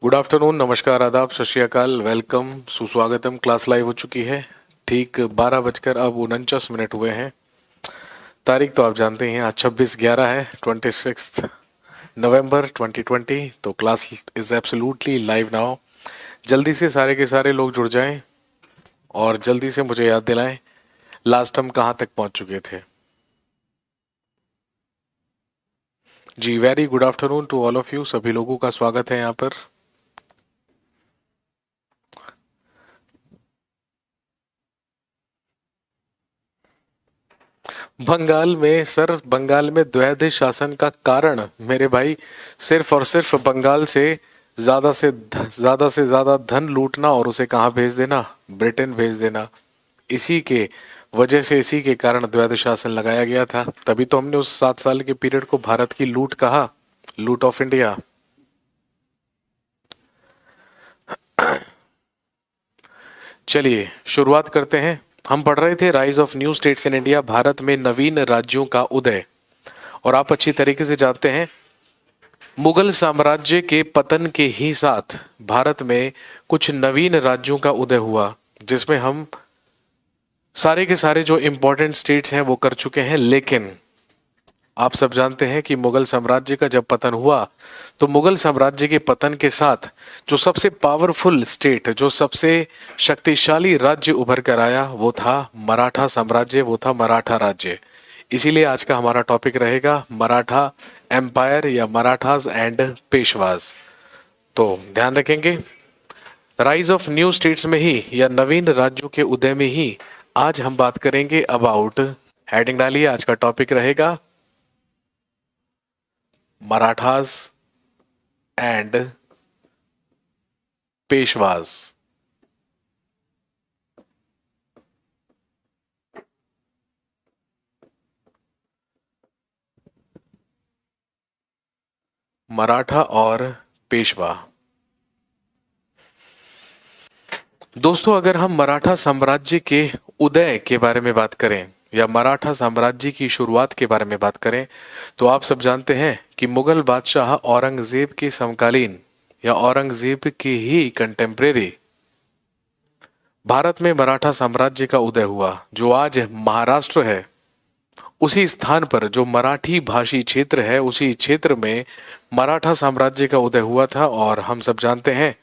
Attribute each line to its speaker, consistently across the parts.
Speaker 1: Good afternoon, नमस्कार, आदाब, सत श्री अकाल, वेलकम, सुस्वागतम। क्लास लाइव हो चुकी है। ठीक 12 बजकर अब 49 मिनट हुए हैं। तारीख तो आप जानते हैं, आज 26/11 है, 26 नवंबर 2020। तो class is absolutely live now. जल्दी से सारे के सारे लोग जुड़ जाएं और जल्दी से मुझे याद दिलाएं लास्ट हम कहाँ तक पहुंच चुके थे। जी, very good afternoon to all of you. सभी लोगों का स्वागत है यहाँ पर। बंगाल में द्वैध शासन का कारण मेरे भाई सिर्फ और सिर्फ बंगाल से ज्यादा धन लूटना और उसे कहाँ भेज देना, ब्रिटेन भेज देना। इसी के वजह से, इसी के कारण द्वैध शासन लगाया गया था। तभी तो हमने उस 7 साल के पीरियड को भारत की लूट कहा, लूट ऑफ इंडिया। चलिए शुरुआत करते हैं। हम पढ़ रहे थे rise of new states in India, Bharat में नवीन राज्यों का उदय। और आप अच्छी तरीके से जानते हैं मुगल साम्राज्य के पतन के ही साथ भारत में कुछ नवीन राज्यों का उदय हुआ, जिसमें हम सारे के सारे जो इंपॉर्टेंट स्टेट्स हैं वो कर चुके हैं। लेकिन आप सब जानते हैं कि मुगल साम्राज्य का जब पतन हुआ तो मुगल साम्राज्य के पतन के साथ जो सबसे पावरफुल स्टेट, जो सबसे शक्तिशाली राज्य उभर कर आया वो था मराठा साम्राज्य, वो था मराठा राज्य। इसीलिए आज का हमारा टॉपिक रहेगा मराठा एम्पायर या मराठास एंड पेशवाज। तो ध्यान रखेंगे, राइज ऑफ न्यू स्टेट्स में ही या नवीन राज्यों के उदय में ही आज हम बात करेंगे अबाउट, हेडिंग डालिए, आज का टॉपिक रहेगा मराठास एंड पेशवाज। मराठा और पेशवा। दोस्तों, अगर हम मराठा साम्राज्य के उदय के बारे में बात करें या मराठा साम्राज्य की शुरुआत के बारे में बात करें तो आप सब जानते हैं कि मुगल बादशाह औरंगजेब के समकालीन या औरंगजेब के ही कंटेम्परेरी भारत में मराठा साम्राज्य का उदय हुआ। जो आज महाराष्ट्र है, उसी स्थान पर जो मराठी भाषी क्षेत्र है, उसी क्षेत्र में मराठा साम्राज्य का उदय हुआ था। और हम सब जानते हैं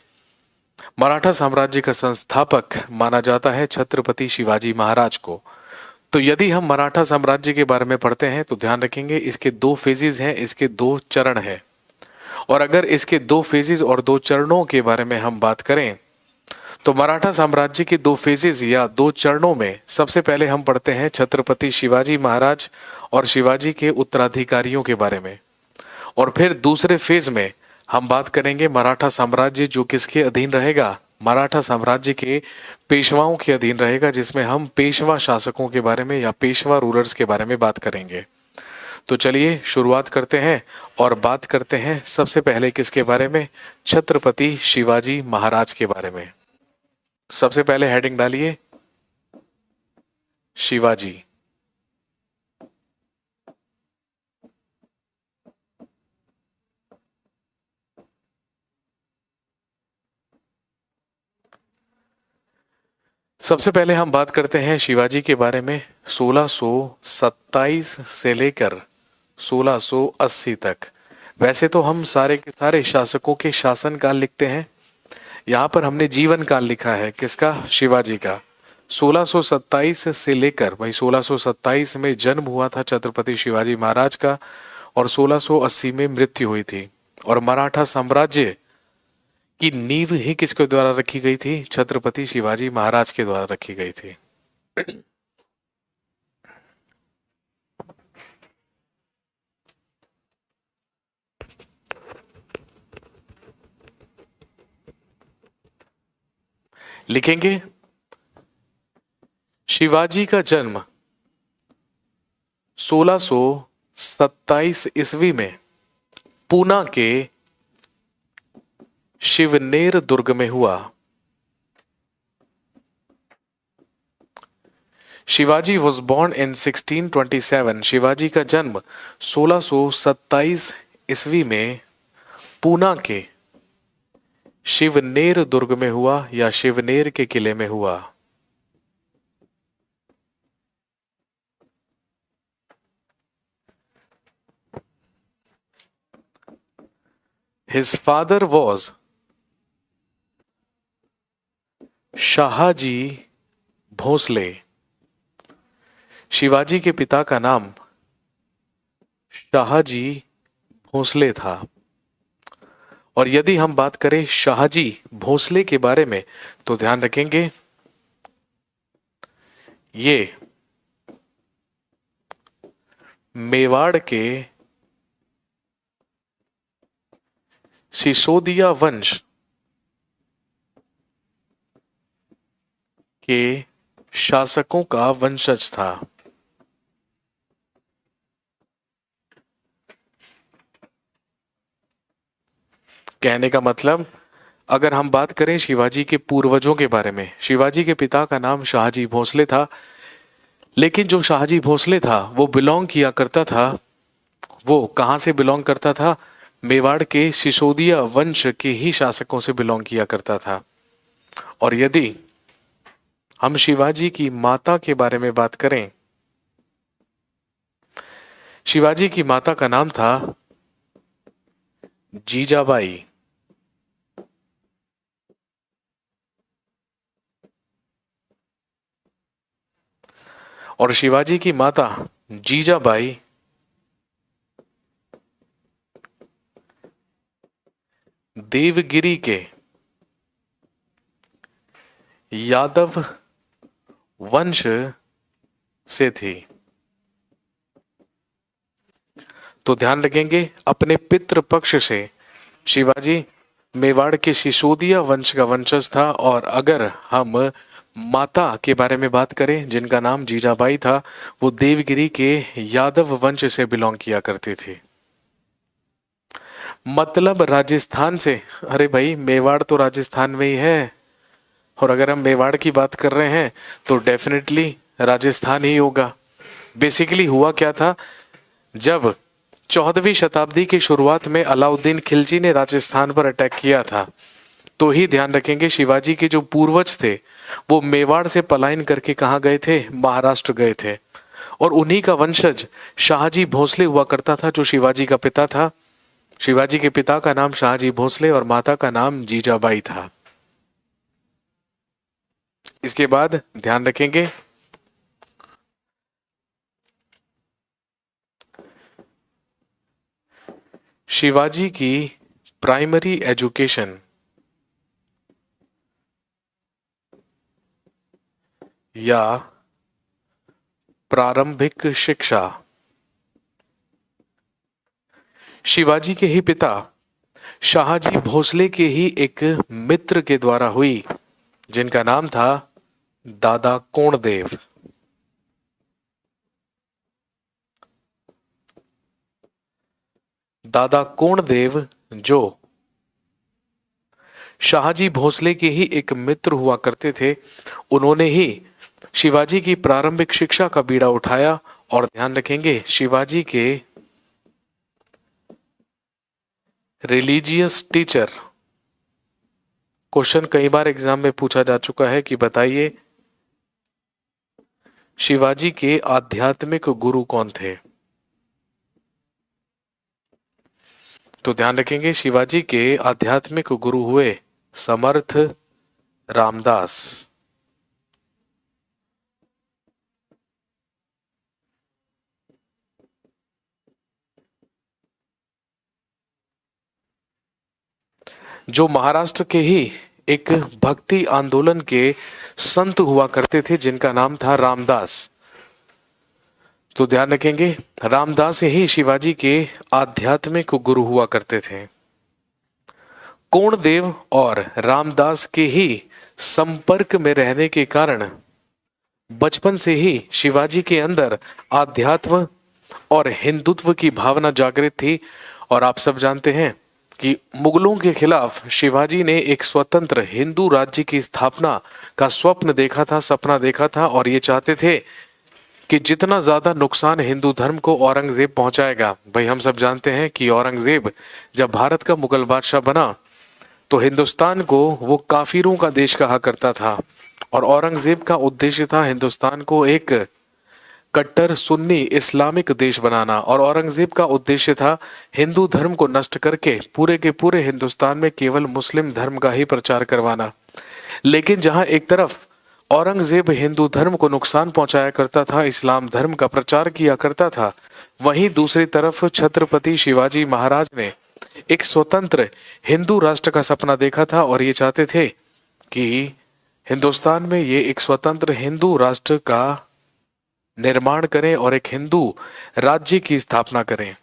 Speaker 1: मराठा साम्राज्य का संस्थापक माना जाता है छत्रपति शिवाजी महाराज को। तो यदि हम मराठा साम्राज्य के बारे में पढ़ते हैं तो ध्यान रखेंगे इसके 2 फेजेस हैं, इसके 2 चरण हैं। और अगर इसके 2 फेजेस और 2 चरणों के बारे में हम बात करें तो मराठा साम्राज्य के 2 फेजेस या 2 चरणों में सबसे पहले हम पढ़ते हैं छत्रपति शिवाजी महाराज और शिवाजी के उत्तराधिकारियों के बारे में। और फिर दूसरे फेज में हम बात करेंगे मराठा साम्राज्य जो किसके अधीन रहेगा, मराठा साम्राज्य के पेशवाओं के अधीन रहेगा, जिसमें हम पेशवा शासकों के बारे में या पेशवा रूलर्स के बारे में बात करेंगे। तो चलिए शुरुआत करते हैं और बात करते हैं सबसे पहले किसके बारे में, छत्रपति शिवाजी महाराज के बारे में। सबसे पहले हेडिंग डालिए शिवाजी। सबसे पहले हम बात करते हैं शिवाजी के बारे में 1627 से लेकर 1680 तक। वैसे तो हम सारे के सारे शासकों के शासन काल लिखते हैं, यहाँ पर हमने जीवन काल लिखा है किसका, शिवाजी का। 1627 से लेकर, भाई 1627 में जन्म हुआ था छत्रपति शिवाजी महाराज का और 1680 में मृत्यु हुई थी। और मराठा साम्राज्य की नींव ही किसके द्वारा रखी गई थी, छत्रपति शिवाजी महाराज के द्वारा रखी गई थी। लिखेंगे शिवाजी का जन्म 1627 ईस्वी में पूना के शिवनेर दुर्ग में हुआ। Shivaji was born in 1627। Shivaji का जन्म 1627 ईस्वी में पूना के शिवनेर दुर्ग में हुआ या शिवनेर के किले में हुआ? His father was Shahaji Bhosle. Shivaji के पिता का नाम शाहजी भोसले था। और यदि हम बात करें शाहजी भोसले के बारे में तो ध्यान रखेंगे ये मेवाड़ के सिसोदिया वंश के शासकों का वंशज था। कहने का मतलब, अगर हम बात करें शिवाजी के पूर्वजों के बारे में, शिवाजी के पिता का नाम शाहजी भोसले था, लेकिन जो शाहजी भोसले था वो बिलोंग किया करता था, वो कहां से बिलोंग करता था? मेवाड़ के सिसोदिया वंश के ही शासकों से बिलोंग किया करता था। और यदि हम शिवाजी की माता के बारे में बात करें, शिवाजी की माता का नाम था जीजाबाई। और शिवाजी की माता जीजाबाई देवगिरी के यादव वंश से थी। तो ध्यान रखेंगे, अपने पितृ पक्ष से शिवाजी मेवाड़ के सिसोदिया वंश का वंशज था। और अगर हम माता के बारे में बात करें जिनका नाम जीजाबाई था, वो देवगिरी के यादव वंश से बिलोंग किया करती थी। मतलब राजस्थान से, अरे भाई मेवाड़ तो राजस्थान में ही है, और अगर हम मेवाड़ की बात कर रहे हैं तो डेफिनेटली राजस्थान ही होगा। बेसिकली हुआ क्या था, जब 14वीं शताब्दी की शुरुआत में अलाउद्दीन खिलजी ने राजस्थान पर अटैक किया था, तो ही ध्यान रखेंगे शिवाजी के जो पूर्वज थे वो मेवाड़ से पलायन करके कहाँ गए थे? महाराष्ट्र गए थे। और उन्हीं का वंशज शाहजी भोसले हुआ करता था, जो शिवाजी का पिता था। शिवाजी के पिता का नाम शाहजी भोसले और माता का नाम जीजाबाई था। इसके बाद ध्यान रखेंगे, शिवाजी की प्राइमरी एजुकेशन या प्रारंभिक शिक्षा शिवाजी के ही पिता शाहजी भोसले के ही एक मित्र के द्वारा हुई, जिनका नाम था दादा कोंडदेव। दादा कोंडदेव जो शाहजी भोसले के ही एक मित्र हुआ करते थे, उन्होंने ही शिवाजी की प्रारंभिक शिक्षा का बीड़ा उठाया। और ध्यान रखेंगे, शिवाजी के रिलीजियस टीचर, क्वेश्चन कई बार एग्जाम में पूछा जा चुका है कि बताइए शिवाजी के आध्यात्मिक गुरु कौन थे? तो ध्यान रखेंगे, शिवाजी के आध्यात्मिक गुरु हुए समर्थ रामदास। जो महाराष्ट्र के ही एक भक्ति आंदोलन के संत हुआ करते थे, जिनका नाम था रामदास। तो ध्यान रखेंगे, रामदास ही शिवाजी के आध्यात्मिक गुरु हुआ करते थे। कोंडदेव और रामदास के ही संपर्क में रहने के कारण बचपन से ही शिवाजी के अंदर आध्यात्म और हिंदुत्व की भावना जागृत थी। और आप सब जानते हैं कि मुगलों के खिलाफ शिवाजी ने एक स्वतंत्र हिंदू राज्य की स्थापना का स्वप्न देखा था, सपना देखा था। और ये चाहते थे कि जितना ज्यादा नुकसान हिंदू धर्म को औरंगजेब पहुंचाएगा, भाई हम सब जानते हैं कि औरंगजेब जब भारत का मुगल बादशाह बना तो हिंदुस्तान को वो काफिरों का देश कहा करता था और औरंगजेब का उद्देश्य था हिंदुस्तान को एक कट्टर सुन्नी इस्लामिक देश बनाना और औरंगजेब का उद्देश्य था हिंदू धर्म को नष्ट करके पूरे के पूरे हिंदुस्तान में केवल मुस्लिम धर्म का ही प्रचार करवाना। लेकिन जहां एक तरफ औरंगजेब हिंदू धर्म को नुकसान पहुंचाया करता था, इस्लाम धर्म का प्रचार किया करता था, वहीं दूसरी तरफ छत्रपति शिवाजी महाराज ने एक स्वतंत्र हिंदू राष्ट्र का सपना देखा था और ये चाहते थे कि हिंदुस्तान में ये एक स्वतंत्र हिंदू राष्ट्र का निर्माण करें और एक हिंदू राज्य की स्थापना करें।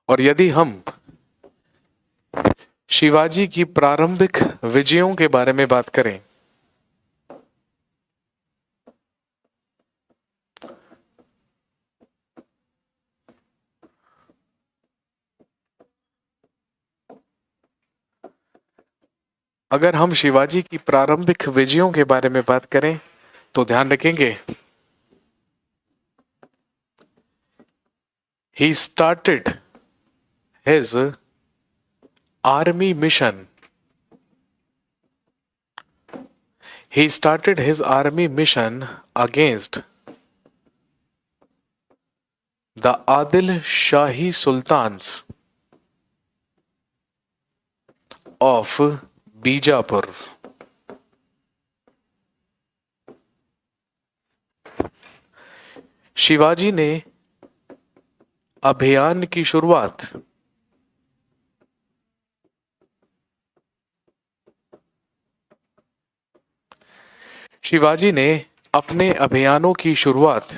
Speaker 1: और यदि हम शिवाजी की प्रारंभिक विजयों के बारे में बात करें अगर हम शिवाजी की प्रारंभिक विजयों के बारे में बात करें तो ध्यान रखेंगे he started his army mission. He started his army mission against the Adil Shahi Sultans of Bijapur. Shivaji ने अभियान की शुरुआत शिवाजी ने अपने अभियानों की शुरुआत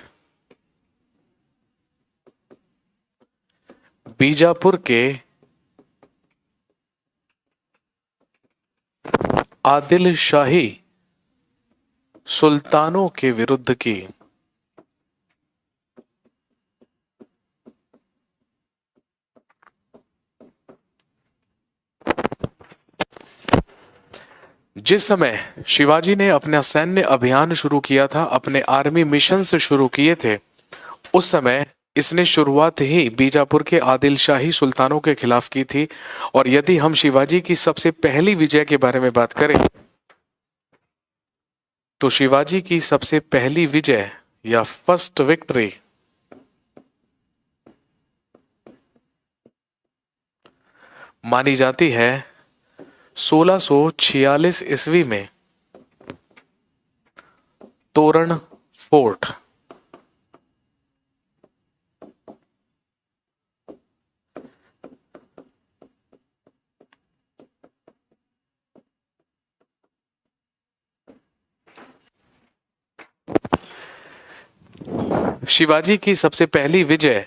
Speaker 1: बीजापुर के आदिल शाही सुल्तानों के विरुद्ध की। जिस समय शिवाजी ने अपना सैन्य अभियान शुरू किया था, अपने आर्मी मिशन से शुरू किए थे, उस समय इसने शुरुआत ही बीजापुर के आदिल शाही सुल्तानों के खिलाफ की थी। और यदि हम शिवाजी की सबसे पहली विजय के बारे में बात करें तो शिवाजी की सबसे पहली विजय या फर्स्ट विक्ट्री मानी जाती है 1646 ईस्वी में तोरण फोर्ट। शिवाजी की सबसे पहली विजय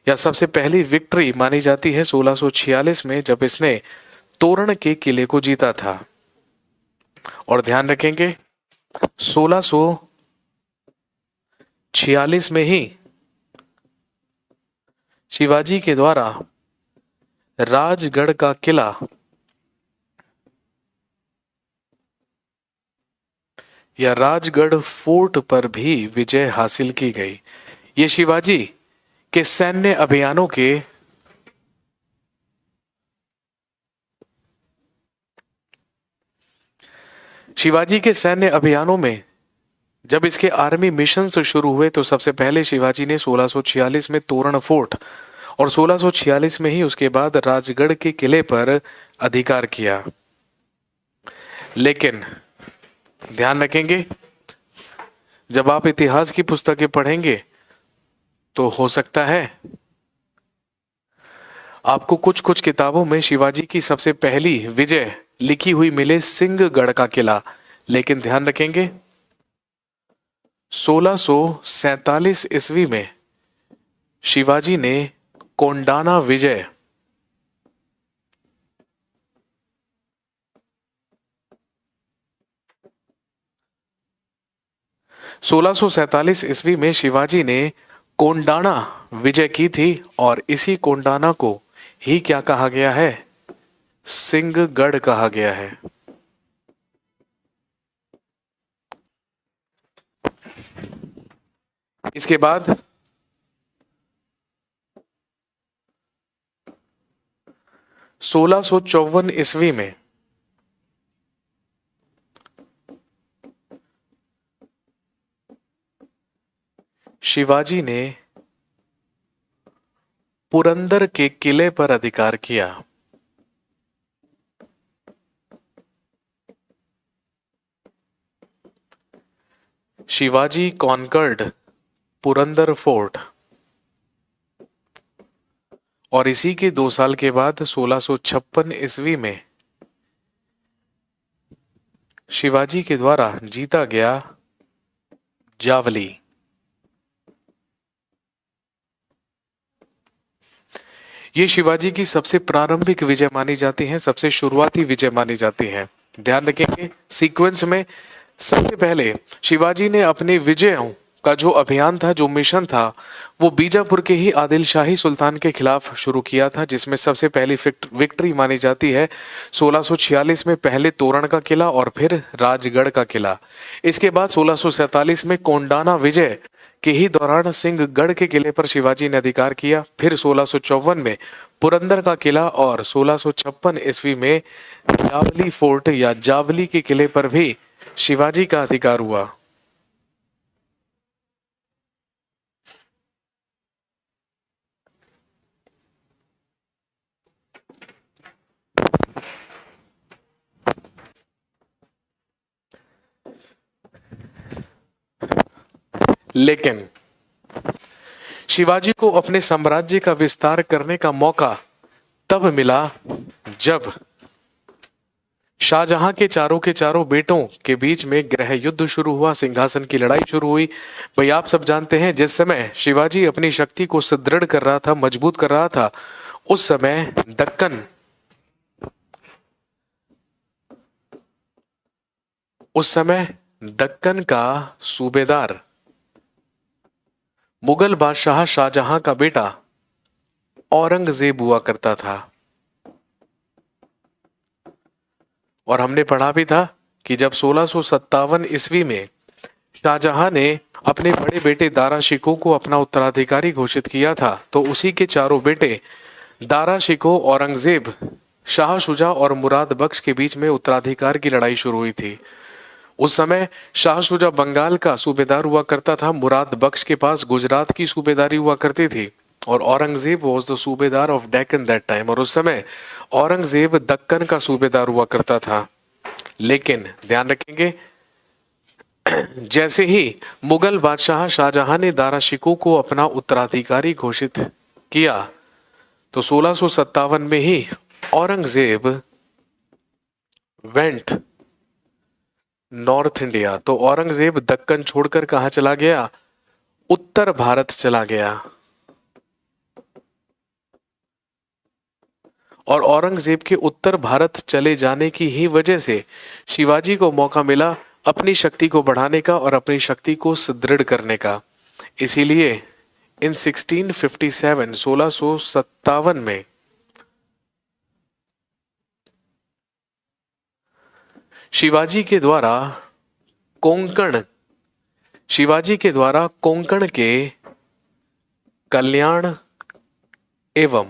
Speaker 1: या सबसे पहली विक्ट्री मानी जाती है 1646 में, जब इसने तोरण के किले को जीता था। और ध्यान रखेंगे 1646 में ही शिवाजी के द्वारा राजगढ़ का किला या राजगढ़ फोर्ट पर भी विजय हासिल की गई। ये शिवाजी के सैन्य अभियानों के शिवाजी के सैन्य अभियानों में जब इसके आर्मी मिशन से शुरू हुए तो सबसे पहले शिवाजी ने 1646 में तोरण फोर्ट और 1646 में ही उसके बाद राजगढ़ के किले पर अधिकार किया। लेकिन ध्यान रखेंगे जब आप इतिहास की पुस्तकें पढ़ेंगे तो हो सकता है आपको कुछ कुछ किताबों में शिवाजी की सबसे पहली विजय लिखी हुई मिले सिंहगढ़ का किला। लेकिन ध्यान रखेंगे 1647 ईस्वी में शिवाजी ने कोंडाना विजय ईस्वी में शिवाजी ने कोंडाना विजय की थी और इसी कोंडाना को ही क्या कहा गया है, सिंहगढ़ कहा गया है? इसके बाद 1654 ईस्वी में शिवाजी ने पुरंदर के किले पर अधिकार किया। Shivaji conquered Purandar fort. और इसी के 2 साल के बाद 1656 ईस्वी में शिवाजी के द्वारा जीता गया जावली। ये शिवाजी की सबसे प्रारंभिक विजय मानी जाती है, सबसे शुरुआती विजय मानी जाती है। ध्यान रखेंगे सीक्वेंस में सबसे पहले शिवाजी ने अपने विजयों का जो अभियान था, जो मिशन था, वो बीजापुर के ही आदिल शाही सुल्तान के खिलाफ शुरू किया था, जिसमें सबसे पहली विक्ट्री मानी जाती है 1646 में पहले तोरण का किला और फिर राजगढ़ का किला। इसके बाद 1647 में कोंडाना विजय के ही दौरान सिंहगढ़ के किले पर शिवाजी ने अधिकार किया। फिर 1654 में पुरंदर का किला और 1656 ईस्वी में जावली फोर्ट या जावली के किले पर भी शिवाजी का अधिकार हुआ। लेकिन शिवाजी को अपने साम्राज्य का विस्तार करने का मौका तब मिला जब शाहजहां के चारों बेटों के बीच में गृह युद्ध शुरू हुआ, सिंहासन की लड़ाई शुरू हुई। भाई आप सब जानते हैं जिस समय शिवाजी अपनी शक्ति को सुदृढ़ कर रहा था, मजबूत कर रहा था, उस समय दक्कन का सूबेदार मुगल बादशाह शाहजहां का बेटा औरंगजेब हुआ करता था। और हमने पढ़ा भी था कि जब 1657 ईस्वी में शाहजहां ने अपने बड़े बेटे दारा शिकोह को अपना उत्तराधिकारी घोषित किया था, तो उसी के चारों बेटे दारा शिकोह, औरंगजेब, शाह शुजा और मुराद बख्श के बीच में उत्तराधिकार की लड़ाई शुरू हुई थी। उस समय शाह शुजा बंगाल का सूबेदार हुआ करता था, मुराद बख्श के पास गुजरात की सूबेदारी हुआ करती थी, और औरंगजेब वाज द सूबेदार ऑफ डेक्कन दैट टाइम। और उस समय औरंगजेब दक्कन का सूबेदार हुआ करता था। लेकिन ध्यान रखेंगे, जैसे ही मुगल बादशाह शाहजहां ने दारा शिकोह को अपना उत्तराधिकारी घोषित किया, तो 1657 में ही औरंगजेब वेंट नॉर्थ इंडिया। तो औरंगजेब दक्कन छोड़कर कहां चला गया? उत्तर भारत चला गया। और औरंगजेब के उत्तर भारत चले जाने की ही वजह से शिवाजी को मौका मिला अपनी शक्ति को बढ़ाने का और अपनी शक्ति को सुदृढ़ करने का। इसीलिए इन 1657 में शिवाजी के द्वारा कोंकण के कल्याण एवं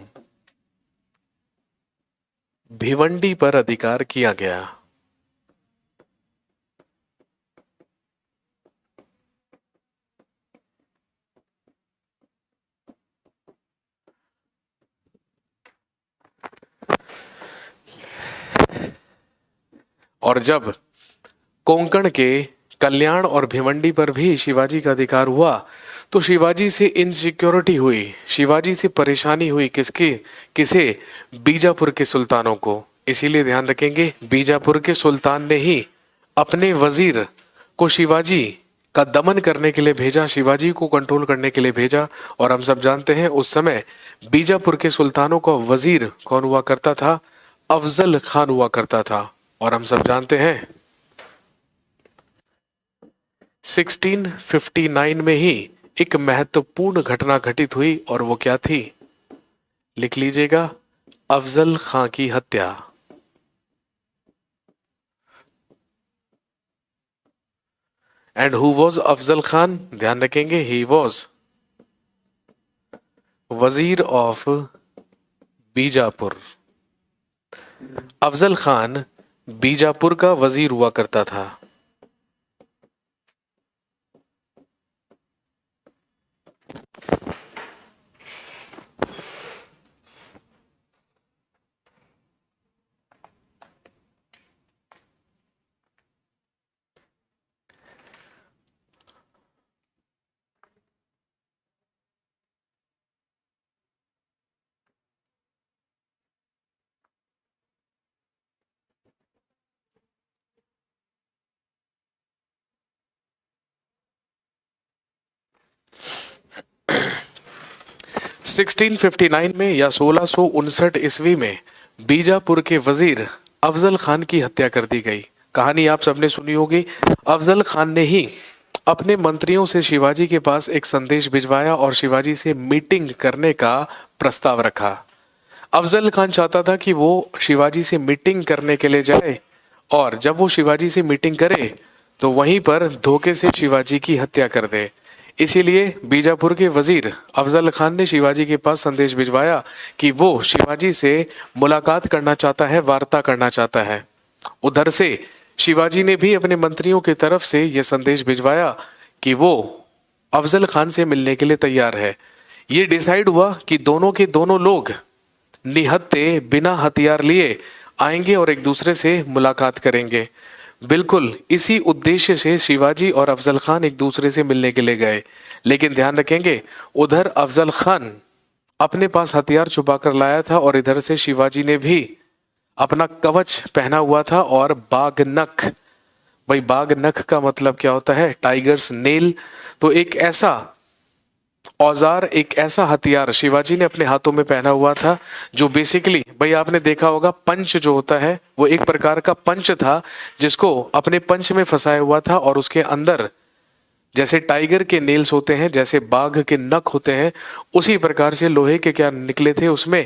Speaker 1: भिवंडी पर अधिकार किया गया। और जब कोंकण के कल्याण और भिवंडी पर भी शिवाजी का अधिकार हुआ, तो शिवाजी से इनसिक्योरिटी हुई, शिवाजी से परेशानी हुई। किसे? बीजापुर के सुल्तानों को। इसीलिए ध्यान रखेंगे, बीजापुर के सुल्तान ने ही अपने वजीर को शिवाजी का दमन करने के लिए भेजा, शिवाजी को कंट्रोल करने के लिए भेजा। और हम सब जानते हैं उस समय बीजापुर के सुल्तानों का वजीर कौन हुआ करता था? अफजल खान हुआ करता था। और हम सब जानते हैं 1659 में ही एक महत्वपूर्ण घटना घटित हुई, और वो क्या थी? लिख लीजिएगा, अफजल खां की हत्या। And who was Afzal Khan? ध्यान रखेंगे, ही वॉज वजीर ऑफ बीजापुर। अफजल खान बीजापुर का वजीर हुआ करता था। सिक्सटीन 1659 में या 1659 ईस्वी में बीजापुर के वजीर अफजल खान की हत्या कर दी गई। कहानी आप सबने सुनी होगी। अफजल खान ने ही अपने मंत्रियों से शिवाजी के पास एक संदेश भिजवाया और शिवाजी से मीटिंग करने का प्रस्ताव रखा। अफजल खान चाहता था कि वो शिवाजी से मीटिंग करने के लिए जाए और जब वो शिवाजी से मीटिंग करे तो वहीं पर धोखे से शिवाजी की हत्या कर दे। इसीलिए बीजापुर के वजीर अफजल खान ने शिवाजी के पास संदेश भिजवाया कि वो शिवाजी से मुलाकात करना चाहता है, वार्ता करना चाहता है। उधर से शिवाजी ने भी अपने मंत्रियों की तरफ से यह संदेश भिजवाया कि वो अफजल खान से मिलने के लिए तैयार है। ये डिसाइड हुआ कि दोनों के दोनों लोग निहत्थे बिना हथियार लिए आएंगे और एक दूसरे से मुलाकात करेंगे। बिल्कुल इसी उद्देश्य से शिवाजी और अफजल खान एक दूसरे से मिलने के लिए गए। लेकिन ध्यान रखेंगे, उधर अफजल खान अपने पास हथियार छुपा कर लाया था और इधर से शिवाजी ने भी अपना कवच पहना हुआ था और बाघ नख। भाई बाघ नख का मतलब क्या होता है? Tigers nail. तो एक ऐसा औजार, एक ऐसा हथियार शिवाजी ने अपने हाथों में पहना हुआ था जो बेसिकली, भाई आपने देखा होगा, पंच जो होता है वो एक प्रकार का पंच था जिसको अपने पंच में फंसाया हुआ था और उसके अंदर जैसे टाइगर के नेल्स होते हैं, जैसे बाघ के नख होते हैं, उसी प्रकार से लोहे के क्या निकले थे, उसमें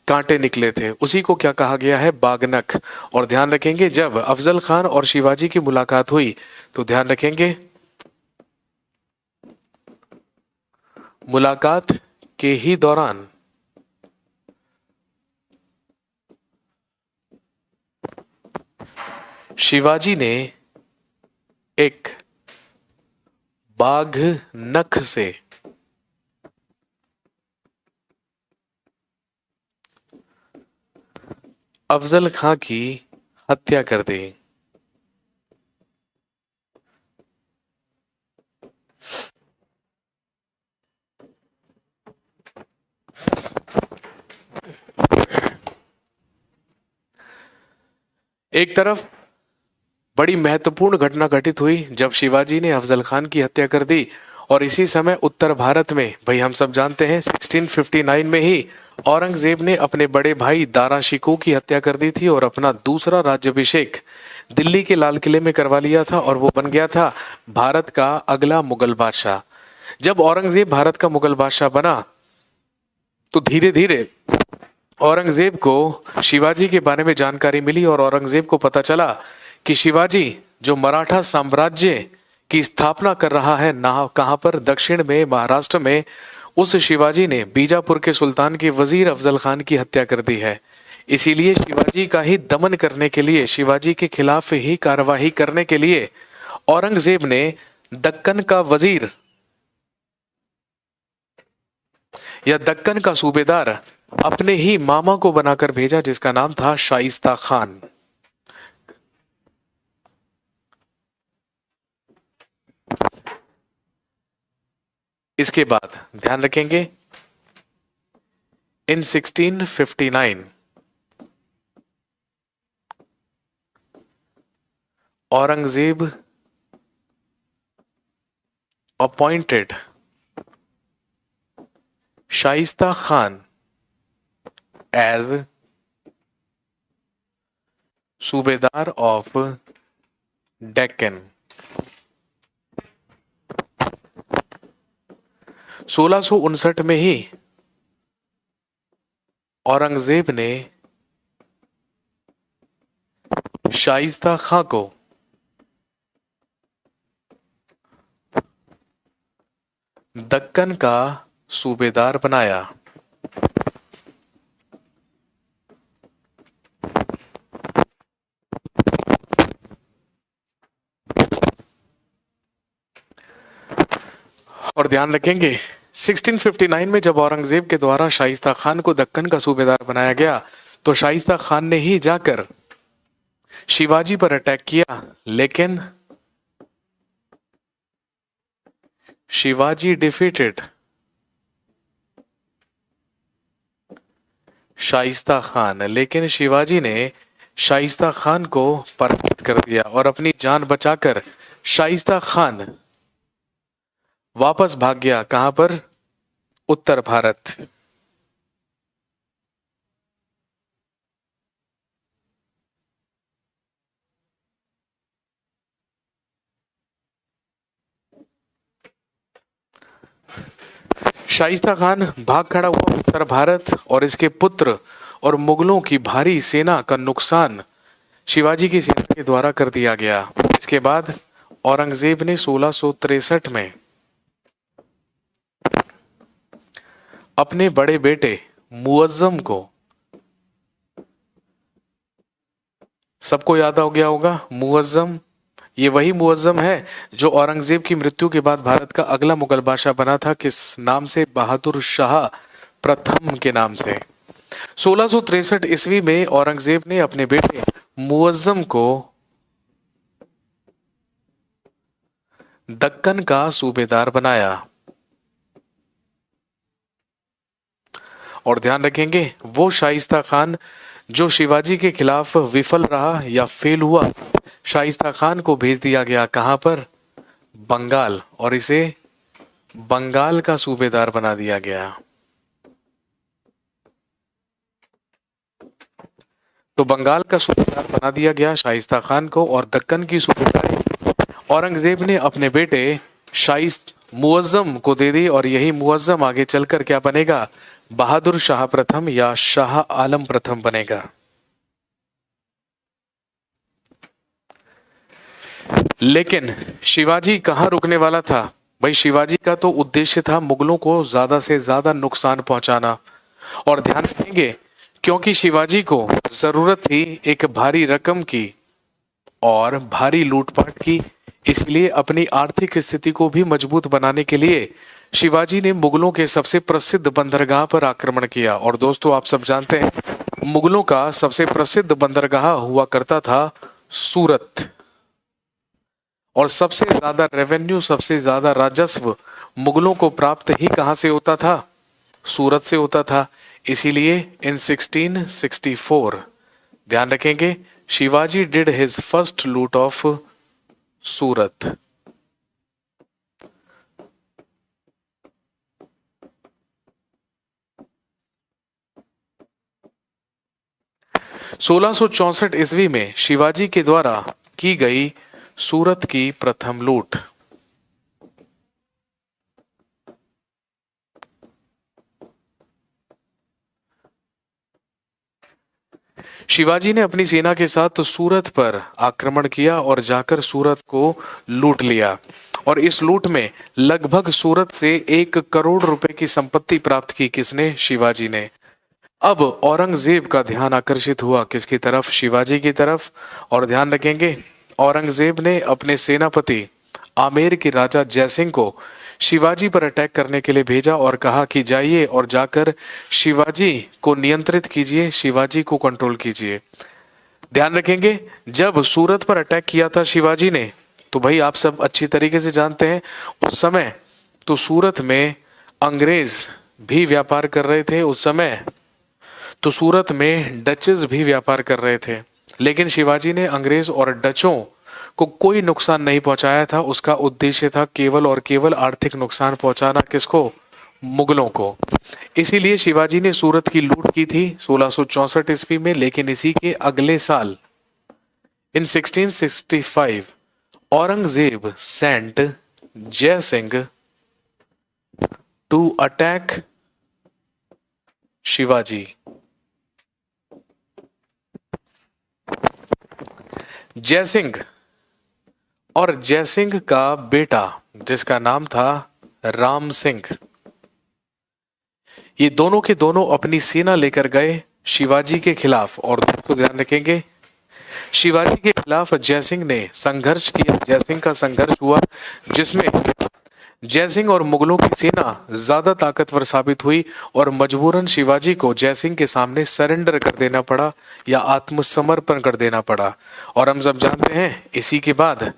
Speaker 1: कांटे निकले थे। उसी को क्या कहा गया है? बाघनख। और ध्यान रखेंगे जब अफजल खान और शिवाजी की मुलाकात हुई तो ध्यान रखेंगे मुलाकात के ही दौरान शिवाजी ने एक बाघ नख से अफजल खां की हत्या कर दी। एक तरफ बड़ी महत्वपूर्ण घटना घटित हुई जब शिवाजी ने अफजल खान की हत्या कर दी और इसी समय उत्तर भारत में, भाई हम सब जानते हैं 1659 में ही औरंगजेब ने अपने बड़े भाई दारा शिकोह की हत्या कर दी थी और अपना दूसरा राज्याभिषेक दिल्ली के लाल किले में करवा लिया था और वो बन गया था भारत का अगला मुगल बादशाह। जब औरंगजेब भारत का मुगल बादशाह बना तो धीरे धीरे औरंगजेब को शिवाजी के बारे में जानकारी मिली और औरंगजेब को पता चला कि शिवाजी जो मराठा साम्राज्य की स्थापना कर रहा है ना, कहां पर? दक्षिण में, महाराष्ट्र में, उस शिवाजी ने बीजापुर के सुल्तान के वजीर अफजल खान की हत्या कर दी है। इसीलिए शिवाजी का ही दमन करने के लिए, शिवाजी के खिलाफ ही कार्यवाही करने के लिए औरंगजेब ने दक्कन का वजीर या दक्कन का सूबेदार अपने ही मामा को बनाकर भेजा जिसका नाम था शाइस्ता खान। इसके बाद ध्यान रखेंगे इन 1659 औरंगजेब अपॉइंटेड शाइस्ता खान एज सूबेदार ऑफ डेक्कन। 1659 में ही औरंगजेब ने शाइस्ता खां को दक्कन का सूबेदार बनाया। और ध्यान रखेंगे 1659 में जब औरंगजेब के द्वारा शाइस्ता खान को दक्कन का सूबेदार बनाया गया तो शाइस्ता खान ने ही जाकर शिवाजी पर अटैक किया, लेकिन शिवाजी डिफीटेड शाइस्ता खान, लेकिन शिवाजी ने शाइस्ता खान को पराजित कर दिया और अपनी जान बचाकर शाइस्ता खान वापस भाग गया। कहां पर? उत्तर भारत। शाइस्ता खान भाग खड़ा हुआ उत्तर भारत और इसके पुत्र और मुगलों की भारी सेना का नुकसान शिवाजी की सेना के द्वारा कर दिया गया। इसके बाद औरंगजेब ने 1663 में अपने बड़े बेटे मुअज्जम को, सबको याद हो गया होगा मुअज्जम, ये वही मुअज्जम है जो औरंगजेब की मृत्यु के बाद भारत का अगला मुगल बादशाह बना था। किस नाम से? बहादुर शाह प्रथम के नाम से। 1663 ईस्वी में औरंगजेब ने अपने बेटे मुअज्जम को दक्कन का सूबेदार बनाया। और ध्यान रखेंगे वो शाइस्ता खान जो शिवाजी के खिलाफ विफल रहा या फेल हुआ, शाइस्ता खान को भेज दिया गया कहां पर? बंगाल, और इसे बंगाल का सूबेदार बना दिया गया। तो बंगाल का सूबेदार बना दिया गया शाइस्ता खान को और दक्कन की सूबेदारी औरंगजेब ने अपने बेटे शाइस्त मुअज्जम को दे दी और यही मुअज्जम आगे चलकर क्या बनेगा? बहादुर शाह प्रथम या शाह आलम प्रथम बनेगा। लेकिन शिवाजी कहां रुकने वाला था? भाई शिवाजी का तो उद्देश्य था मुगलों को ज्यादा से ज्यादा नुकसान पहुंचाना। और ध्यान रखेंगे क्योंकि शिवाजी को जरूरत थी एक भारी रकम की और भारी लूटपाट की, इसलिए अपनी आर्थिक स्थिति को भी मजबूत बनाने के लिए शिवाजी ने मुगलों के सबसे प्रसिद्ध बंदरगाह पर आक्रमण किया। और दोस्तों आप सब जानते हैं मुगलों का सबसे प्रसिद्ध बंदरगाह हुआ करता था सूरत, और सबसे ज्यादा रेवेन्यू, सबसे ज्यादा राजस्व मुगलों को प्राप्त ही कहां से होता था? सूरत से होता था। इसीलिए इन 1664 ध्यान रखेंगे शिवाजी डिड हिज फर्स्ट लूट ऑफ सूरत। सोलह सौ 64 ईस्वी में शिवाजी के द्वारा की गई सूरत की प्रथम लूट। शिवाजी ने अपनी सेना के साथ सूरत पर आक्रमण किया और जाकर सूरत को लूट लिया और इस लूट में लगभग सूरत से 1 करोड़ रुपए की संपत्ति प्राप्त की। किसने? शिवाजी ने। अब औरंगजेब का ध्यान आकर्षित हुआ किसकी तरफ? शिवाजी की तरफ। और ध्यान रखेंगे औरंगजेब ने अपने सेनापति आमेर के राजा जयसिंह को शिवाजी पर अटैक करने के लिए भेजा और कहा कि जाइए और जाकर शिवाजी को नियंत्रित कीजिए, शिवाजी को कंट्रोल कीजिए। ध्यान रखेंगे जब सूरत पर अटैक किया था शिवाजी ने, तो भाई आप सब अच्छी तरीके से जानते हैं उस समय तो सूरत में अंग्रेज भी व्यापार कर रहे थे, उस समय तो सूरत में डचेस भी व्यापार कर रहे थे, लेकिन शिवाजी ने अंग्रेज और डचों को कोई नुकसान नहीं पहुंचाया था। उसका उद्देश्य था केवल और केवल आर्थिक नुकसान पहुंचाना। किसको? मुगलों को। इसीलिए शिवाजी ने सूरत की लूट की थी 1664 ईस्वी में, लेकिन इसी के अगले साल इन 1665 औरंगजेब सेंट जय सिंह टू अटैक शिवाजी। जयसिंह और जयसिंह का बेटा जिसका नाम था राम सिंह, ये दोनों के दोनों अपनी सेना लेकर गए शिवाजी के खिलाफ। और दोस्तों ध्यान रखेंगे, शिवाजी के खिलाफ जयसिंह ने संघर्ष किया। जयसिंह का संघर्ष हुआ जिसमें जयसिंह और मुगलों की सेना ज्यादा ताकतवर साबित हुई और मजबूरन शिवाजी को जयसिंह के सामने सरेंडर कर देना पड़ा या आत्मसमर्पण कर देना पड़ा। और हम सब जानते हैं इसी के बाद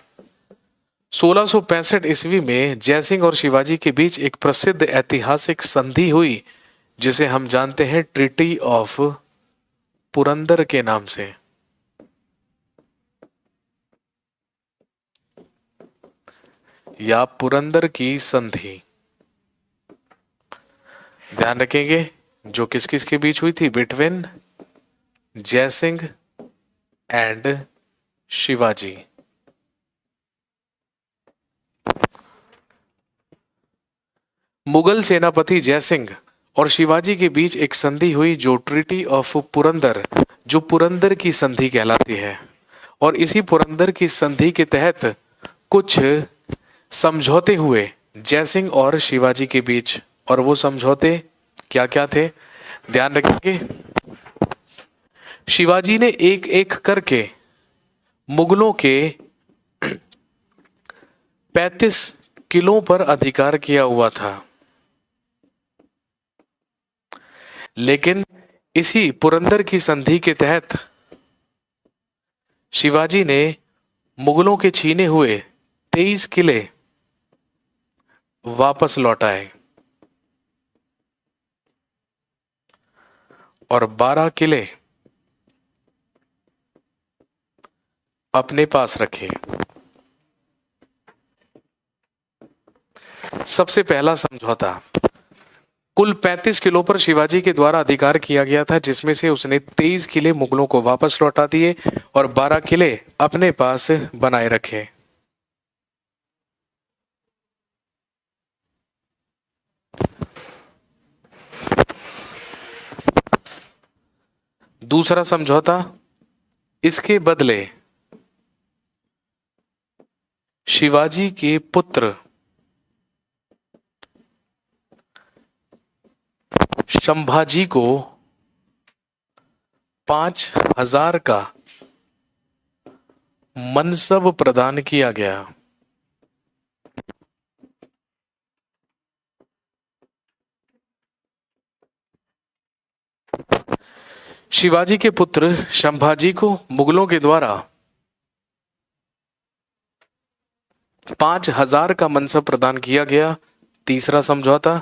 Speaker 1: 1665 ईस्वी में जयसिंह और शिवाजी के बीच एक प्रसिद्ध ऐतिहासिक संधि हुई जिसे हम जानते हैं ट्रीटी ऑफ पुरंदर के नाम से। या पुरंदर की संधि। ध्यान रखेंगे जो किस किस के बीच हुई थी, बिटवीन जयसिंह एंड शिवाजी। मुगल सेनापति जयसिंह और शिवाजी के बीच एक संधि हुई जो ट्रीटी ऑफ पुरंदर, जो पुरंदर की संधि कहलाती है। और इसी पुरंदर की संधि के तहत कुछ समझौते हुए जयसिंह और शिवाजी के बीच। और वो समझौते क्या क्या थे, ध्यान रखेंगे। शिवाजी ने एक एक करके मुगलों के 35 किलों पर अधिकार किया हुआ था, लेकिन इसी पुरंदर की संधि के तहत शिवाजी ने मुगलों के छीने हुए 23 किले वापस लौटाए और 12 किले अपने पास रखे। सबसे पहला समझौता, कुल 35 किलों पर शिवाजी के द्वारा अधिकार किया गया था, जिसमें से उसने 23 किले मुगलों को वापस लौटा दिए और 12 किले अपने पास बनाए रखे। दूसरा समझौता, इसके बदले शिवाजी के पुत्र संभाजी को 5,000 का मनसब प्रदान किया गया। शिवाजी के पुत्र संभाजी को मुगलों के द्वारा 5,000 का मनसब प्रदान किया गया। तीसरा समझौता,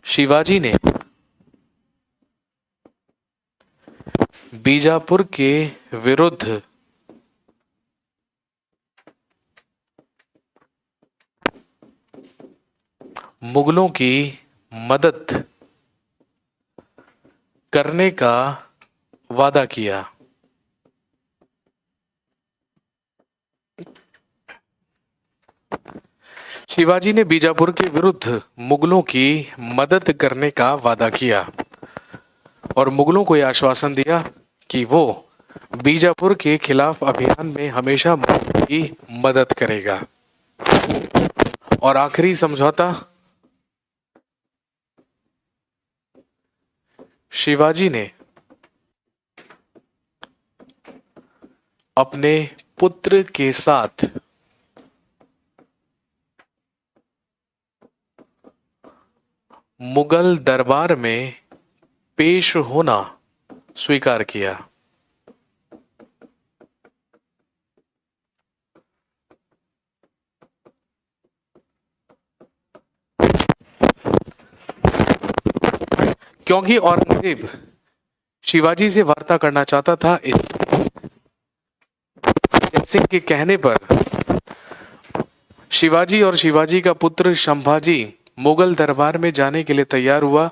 Speaker 1: शिवाजी ने बीजापुर के विरुद्ध मुगलों की मदद करने का वादा किया। शिवाजी ने बीजापुर के विरुद्ध मुगलों की मदद करने का वादा किया और मुगलों को यह आश्वासन दिया कि वो बीजापुर के खिलाफ अभियान में हमेशा मुगलों की मदद करेगा। और आखिरी समझौता, शिवाजी ने अपने पुत्र के साथ मुगल दरबार में पेश होना स्वीकार किया। क्योंकि औरंगजेब शिवाजी से वार्ता करना चाहता था, जयसिंह के कहने पर शिवाजी और शिवाजी का पुत्र संभाजी मुगल दरबार में जाने के लिए तैयार हुआ।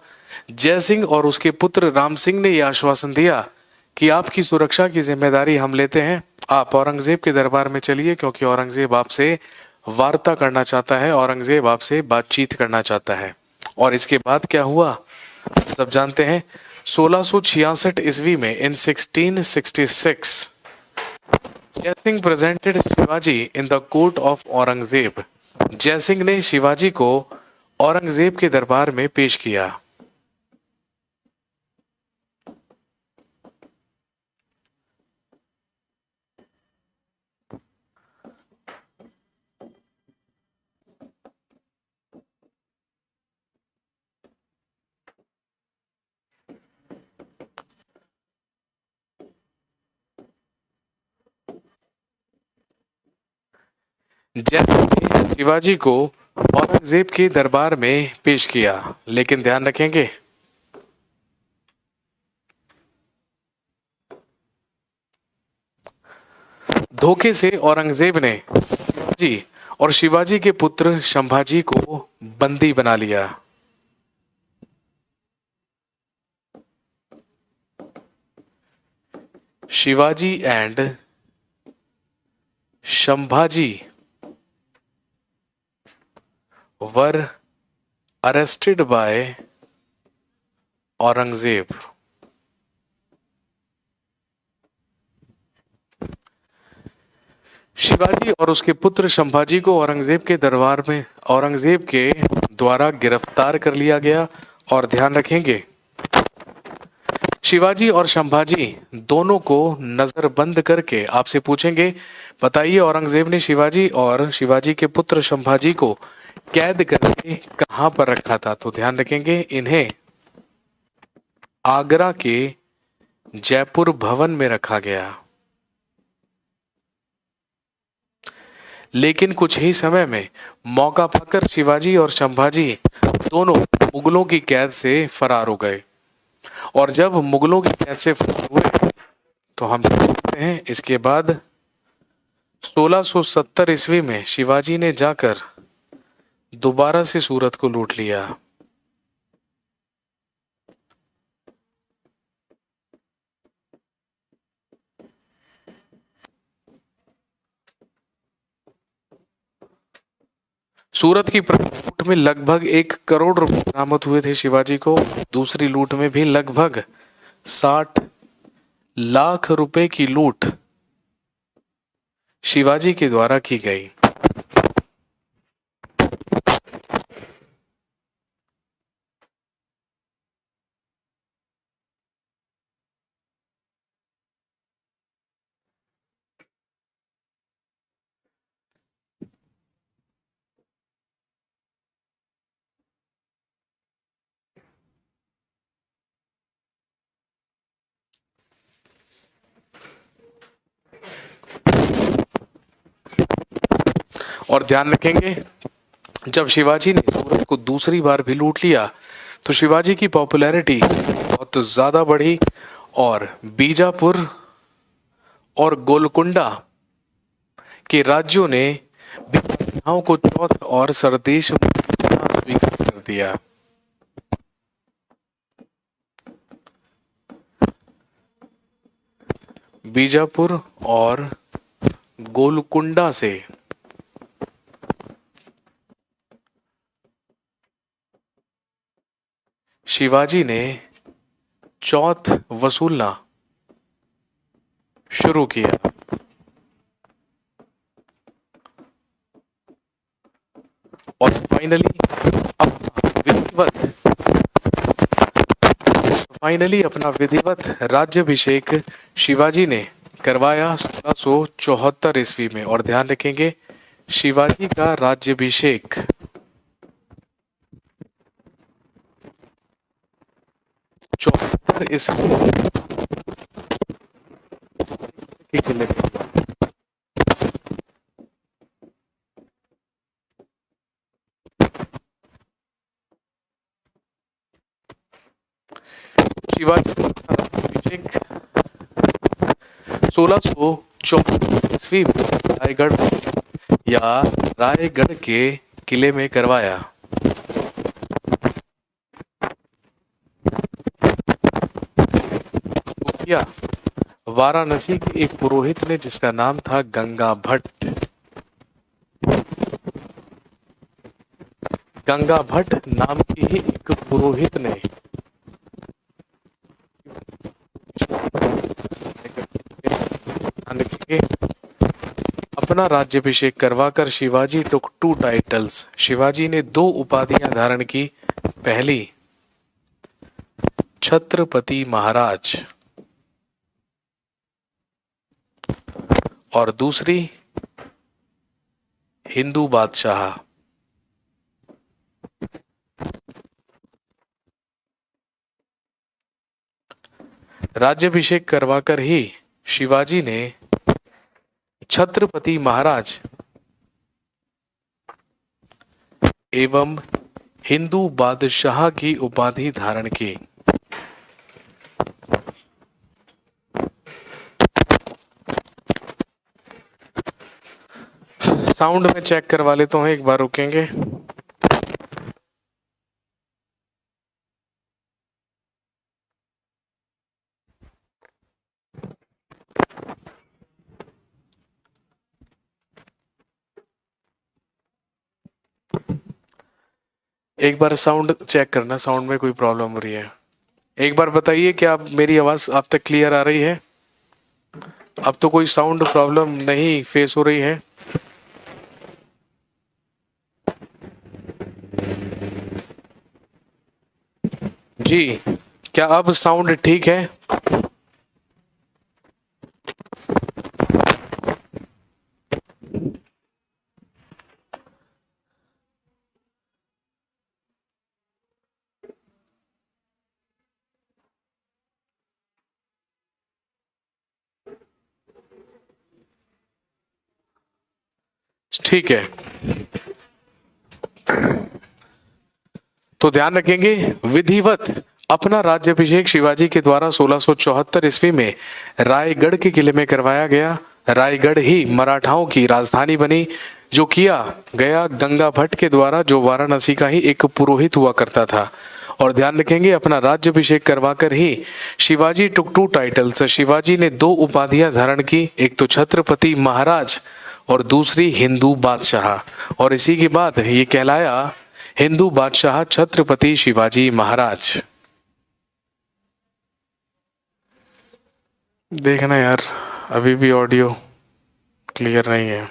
Speaker 1: जयसिंह और उसके पुत्र राम सिंह ने यह आश्वासन दिया कि आपकी सुरक्षा की जिम्मेदारी हम लेते हैं, आप औरंगजेब के दरबार में चलिए, क्योंकि औरंगजेब आपसे वार्ता करना चाहता है, औरंगजेब आपसे बातचीत करना चाहता है। और इसके बाद क्या हुआ सब जानते हैं। 1666 ईस्वी में in 1666 Jaisingh presented Shivaji in the court of Aurangzeb. Jaisingh ने शिवाजी को औरंगजेब के दरबार में पेश किया। जयसिंह ने शिवाजी को औरंगजेब के दरबार में पेश किया, लेकिन ध्यान रखेंगे धोखे से औरंगजेब ने शिवाजी और शिवाजी के पुत्र संभाजी को बंदी बना लिया। Shivaji and Sambhaji were arrested by Aurangzeb. Shivaji और उसके पुत्र संभाजी को औरंगजेब के दरबार में औरंगजेब के द्वारा गिरफ्तार कर लिया गया। और ध्यान रखेंगे शिवाजी और संभाजी दोनों को नजरबंद करके आपसे पूछेंगे, बताइए औरंगजेब ने शिवाजी और शिवाजी के पुत्र संभाजी को कैद करके कहां पर रखा था? तो ध्यान रखेंगे इन्हें आगरा के जयपुर भवन में रखा गया। लेकिन कुछ ही समय में मौका पाकर शिवाजी और संभाजी दोनों मुगलों की कैद से फरार हो गए। और जब मुगलों की कैद से फरार हुए तो हम देखते हैं इसके बाद 1670 ईस्वी में शिवाजी ने जाकर दोबारा से सूरत को लूट लिया। सूरत की प्रथम लूट में लगभग 1 करोड़ रुपए बरामद हुए थे शिवाजी को। दूसरी लूट में भी लगभग 60 लाख रुपए की लूट शिवाजी के द्वारा की गई। और ध्यान रखेंगे जब शिवाजी ने सूरत को दूसरी बार भी लूट लिया तो शिवाजी की पॉपुलैरिटी बहुत ज्यादा बढ़ी और बीजापुर और गोलकुंडा के राज्यों ने बिहारियों को चौथ और सरदेश स्वीकार कर दिया। बीजापुर और गोलकुंडा से शिवाजी ने चौथ वसूलना शुरू किया। और फाइनली अपना विधिवत राज्याभिषेक शिवाजी ने करवाया 1674 ईस्वी में। और ध्यान रखेंगे शिवाजी का राज्याभिषेक ईस्वी के किले पे हुआ। शिवाजी का राज्याभिषेक 1674 ईस्वी में रायगढ़ या रायगढ़ के किले में करवाया। किया वाराणसी के एक पुरोहित ने जिसका नाम था गंगा भट्ट। गंगा भट्ट नाम के ही एक पुरोहित ने अपना राज्याभिषेक करवाकर शिवाजी टुक 2 टाइटल्स। शिवाजी ने 2 उपाधियां धारण की। पहली छत्रपति महाराज और दूसरी हिंदू बादशाह। राज्याभिषेक करवाकर ही शिवाजी ने छत्रपति महाराज एवं हिंदू बादशाह की उपाधि धारण की। साउंड में चेक करवा लेता हूं, एक बार रुकेंगे। एक बार साउंड चेक करना, साउंड में कोई प्रॉब्लम हो रही है। एक बार बताइए क्या मेरी आवाज आप तक क्लियर आ रही है? अब तो कोई साउंड प्रॉब्लम नहीं फेस हो रही है। जी, क्या अब साउंड ठीक है? ठीक है, तो ध्यान रखेंगे। विधिवत अपना राज्याभिषेक शिवाजी के द्वारा 1674 ईस्वी में रायगढ़ के किले में करवाया गया। रायगढ़ ही मराठाओं की राजधानी बनी, जो किया गया गंगा भट्ट के द्वारा, जो वाराणसी का ही एक पुरोहित हुआ करता था। और ध्यान रखेंगे, अपना राज्याभिषेक करवाकर ही शिवाजी टुक 2 टाइटल्स। शिवाजी ने 2 उपाधियां धारण की, एक तो छत्रपति महाराज और दूसरी हिंदू बादशाह। और इसी के बाद ये कहलाया हिंदू बादशाह छत्रपति शिवाजी महाराज। देखना यार, अभी भी ऑडियो क्लियर नहीं है।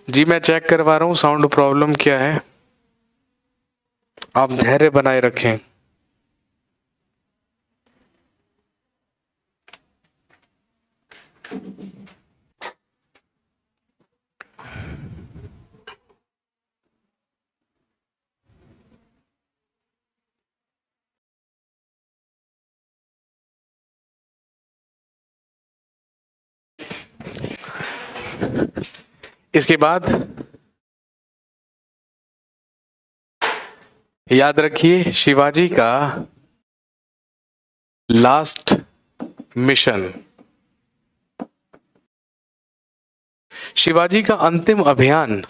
Speaker 1: जी मैं चेक करवा रहा हूं साउंड प्रॉब्लम क्या है। आप धैर्य बनाए रखें। इसके बाद याद रखिए शिवाजी का लास्ट मिशन, शिवाजी का अंतिम अभियान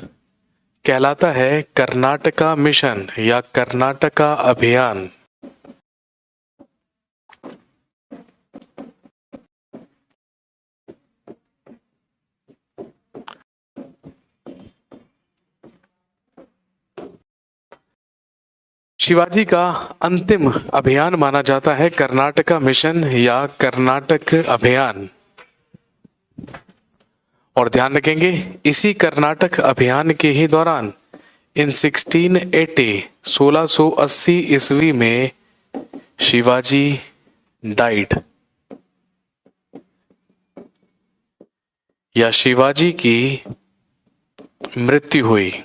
Speaker 1: कहलाता है कर्नाटका मिशन या कर्नाटका अभियान। शिवाजी का अंतिम अभियान माना जाता है कर्नाटका मिशन या कर्नाटक अभियान। और ध्यान रखेंगे, इसी कर्नाटक अभियान के ही दौरान इन 1680 ईस्वी में शिवाजी डाइड या शिवाजी की मृत्यु हुई।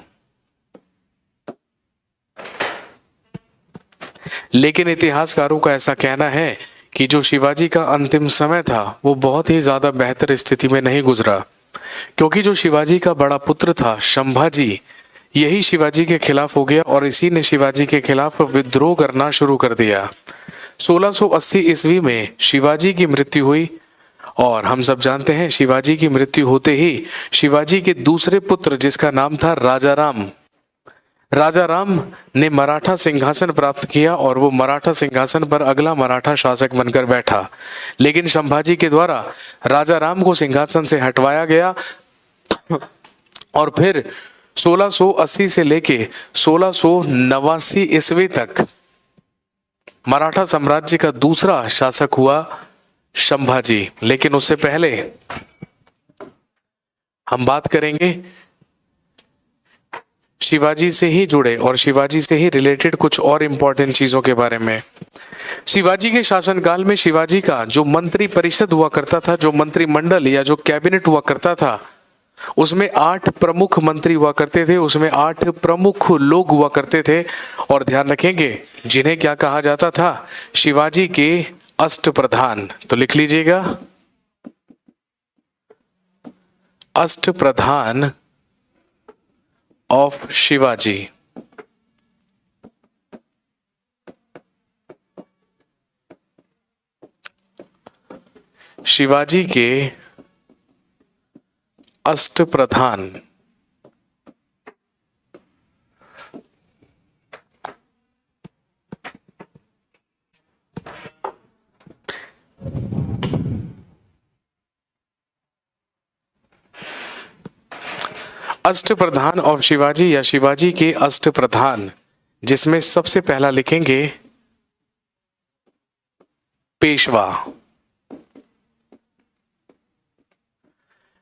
Speaker 1: लेकिन इतिहासकारों का ऐसा कहना है कि जो शिवाजी का अंतिम समय था वो बहुत ही ज्यादा बेहतर स्थिति में नहीं गुजरा, क्योंकि जो शिवाजी का बड़ा पुत्र था संभाजी, यही शिवाजी के खिलाफ हो गया और इसी ने शिवाजी के खिलाफ विद्रोह करना शुरू कर दिया। 1680 ईस्वी में शिवाजी की मृत्यु हुई और हम सब जानते हैं शिवाजी की मृत्यु होते ही शिवाजी के दूसरे पुत्र जिसका नाम था राजा राम ने मराठा सिंहासन प्राप्त किया और वो मराठा सिंहासन पर अगला मराठा शासक बनकर बैठा। लेकिन संभाजी के द्वारा राजा राम को सिंहासन से हटवाया गया और फिर 1680 से लेके 1689 ईस्वी तक मराठा साम्राज्य का दूसरा शासक हुआ संभाजी। लेकिन उससे पहले हम बात करेंगे शिवाजी से ही जुड़े और शिवाजी से ही रिलेटेड कुछ और इंपॉर्टेंट चीजों के बारे में। शिवाजी के शासनकाल में शिवाजी का जो मंत्री परिषद हुआ करता था, जो मंत्रिमंडल या जो कैबिनेट हुआ करता था, उसमें 8 प्रमुख मंत्री हुआ करते थे, उसमें 8 प्रमुख लोग हुआ करते थे। और ध्यान रखेंगे जिन्हें क्या कहा जाता था, शिवाजी के अष्टप्रधान। तो लिख लीजिएगा, अष्टप्रधान ऑफ शिवाजी। शिवाजी के अष्टप्रधान। अष्टप्रधान ऑफ शिवाजी या शिवाजी के अष्टप्रधान, जिसमें सबसे पहला लिखेंगे पेशवा।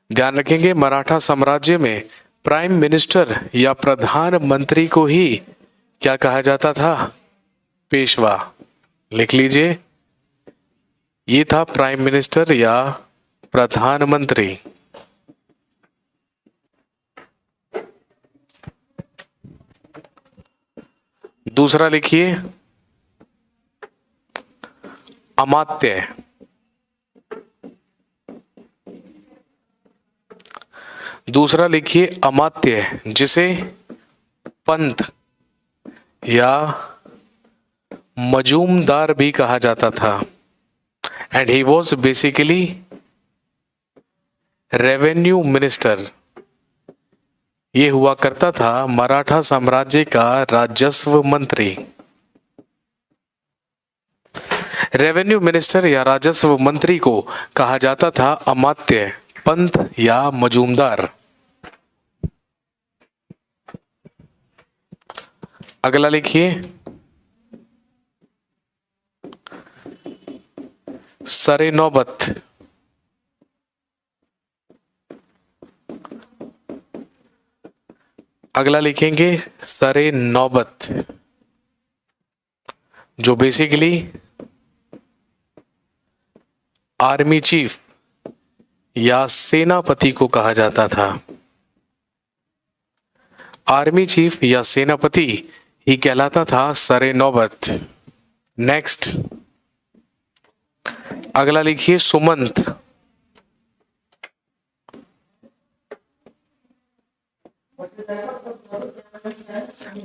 Speaker 1: ध्यान रखेंगे मराठा साम्राज्य में प्राइम मिनिस्टर या प्रधानमंत्री को ही क्या कहा जाता था, पेशवा। लिख लीजिए, ये था प्राइम मिनिस्टर या प्रधानमंत्री। दूसरा लिखिए अमात्य। दूसरा लिखिए अमात्य, जिसे पंत या मजूमदार भी कहा जाता था। And he was basically revenue minister. ये हुआ करता था मराठा साम्राज्य का राजस्व मंत्री। रेवेन्यू मिनिस्टर या राजस्व मंत्री को कहा जाता था अमात्य, पंत या मजूमदार। अगला लिखिए सरे नौबत। अगला लिखेंगे सरे नौबत, जो बेसिकली आर्मी चीफ या सेनापति को कहा जाता था। आर्मी चीफ या सेनापति ही कहलाता था सरे नौबत। नेक्स्ट अगला लिखिए सुमंत।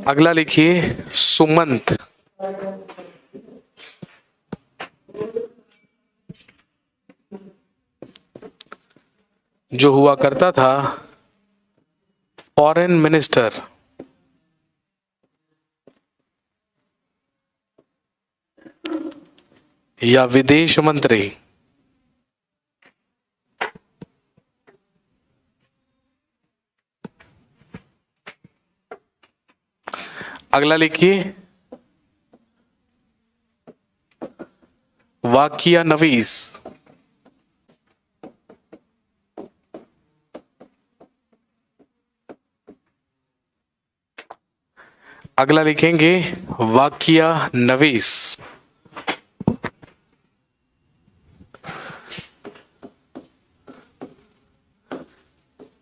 Speaker 1: अगला लिखिए सुमंत, जो हुआ करता था फॉरेन मिनिस्टर। या विदेश मंत्री। अगला लिखिए वाकिया नवीस। अगला लिखेंगे वाकिया नवीस,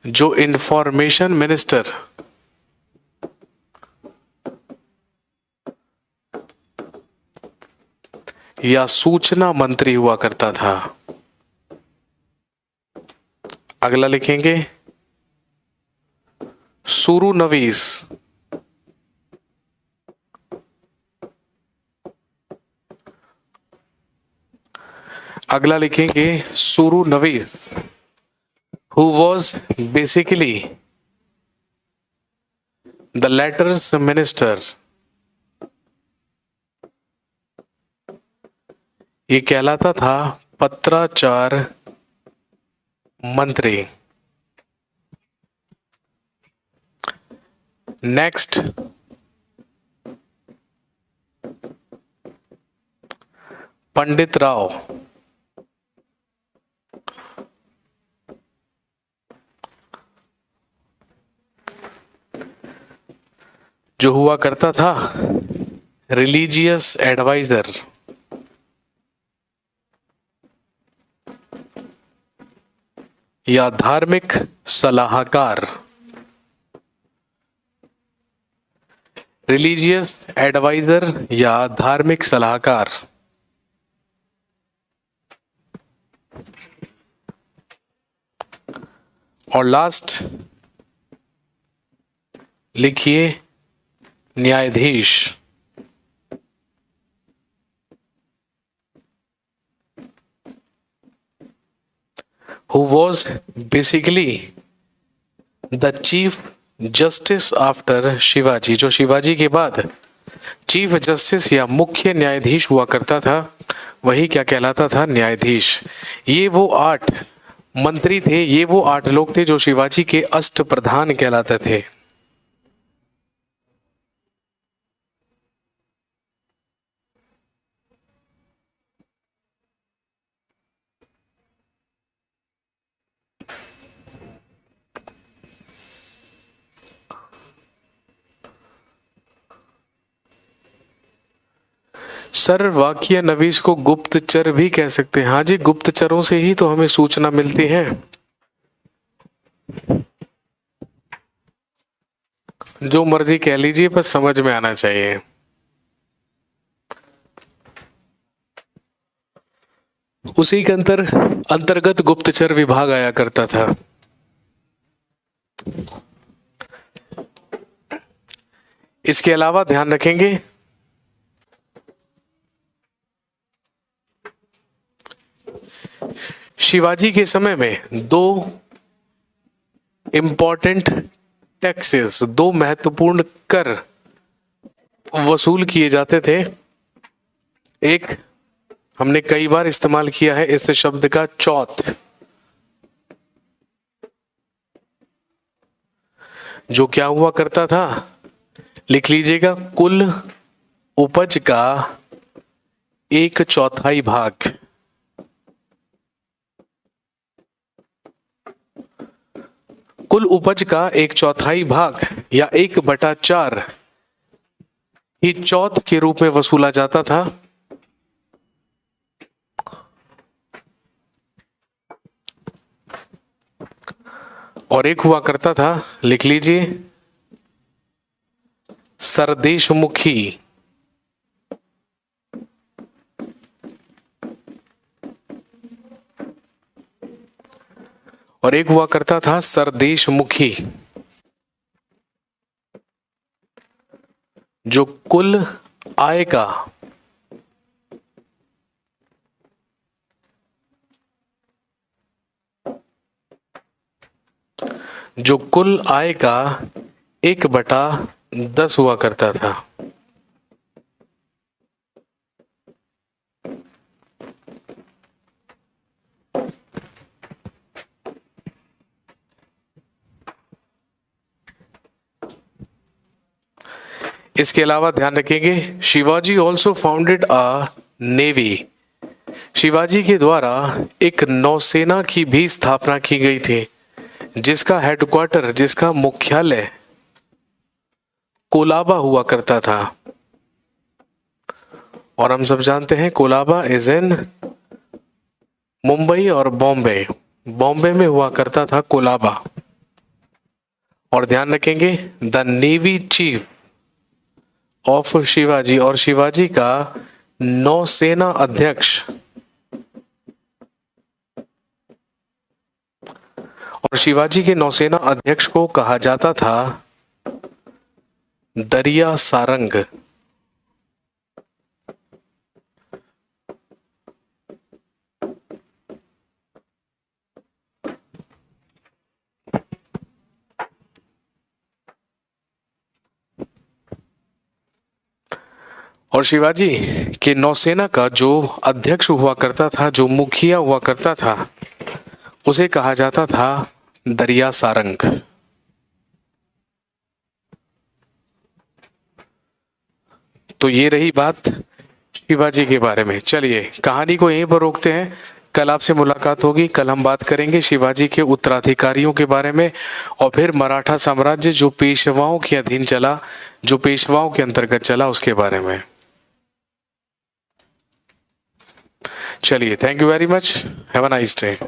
Speaker 1: जो इंफॉर्मेशन मिनिस्टर या सूचना मंत्री हुआ करता था। अगला लिखेंगे सुरु नवीस, अगला लिखेंगे सुरु नवीस, who was basically the letters minister। ये कहलाता था पत्राचार मंत्री। नेक्स्ट पंडित राव। जो हुआ करता था रिलीजियस एडवाइजर, या धार्मिक सलाहकार। रिलीजियस एडवाइजर या धार्मिक सलाहकार। और लास्ट लिखिए न्यायाधीश। who was basically the chief justice after Shivaji, जो शिवाजी के बाद चीफ जस्टिस या मुख्य न्यायाधीश हुआ करता था, वही क्या कहलाता था? न्यायाधीश। ये वो 8 मंत्री थे, ये वो 8 लोग थे जो शिवाजी के अष्ट प्रधान कहलाते थे। सर वाक्य नवीस को गुप्तचर भी कह सकते हैं। हाँ जी, गुप्तचरों से ही तो हमें सूचना मिलती है। जो मर्जी कह लीजिए, बस समझ में आना चाहिए। उसी के अंतर्गत गुप्तचर विभाग आया करता था। इसके अलावा ध्यान रखेंगे शिवाजी के समय में 2 इंपॉर्टेंट टैक्सेस, 2 महत्वपूर्ण कर वसूल किए जाते थे। एक हमने कई बार इस्तेमाल किया है इस शब्द का, चौथ, जो क्या हुआ करता था? लिख लीजिएगा, कुल उपज का 1/4 भाग। कुल उपज का 1/4 भाग या 1/4 ही चौथ के रूप में वसूला जाता था। और एक हुआ करता था, लिख लीजिए, सरदेशमुखी। और एक हुआ करता था सरदेशमुखी, जो कुल आय का जो कुल आय का 1/10 हुआ करता था। इसके अलावा ध्यान रखेंगे, शिवाजी ऑल्सो फाउंडेड अ नेवी। शिवाजी के द्वारा एक नौसेना की भी स्थापना की गई थी, जिसका हेडक्वार्टर, जिसका मुख्यालय कोलाबा हुआ करता था। और हम सब जानते हैं कोलाबा इज इन मुंबई और बॉम्बे। बॉम्बे में हुआ करता था कोलाबा। और ध्यान रखेंगे, the navy chief of Shivaji, और शिवाजी का नौसेना अध्यक्ष, और शिवाजी के नौसेना अध्यक्ष को कहा जाता था दरिया सारंग। और शिवाजी के नौसेना का जो अध्यक्ष हुआ करता था, जो मुखिया हुआ करता था, उसे कहा जाता था दरिया सारंग। तो ये रही बात शिवाजी के बारे में। चलिए कहानी को यहीं पर रोकते हैं। कल आपसे मुलाकात होगी। कल हम बात करेंगे शिवाजी के उत्तराधिकारियों के बारे में और फिर मराठा साम्राज्य जो पेशवाओं के अधीन चला, जो पेशवाओं के अंतर्गत चला, उसके बारे में। चलिए, thank you very much, have a nice day.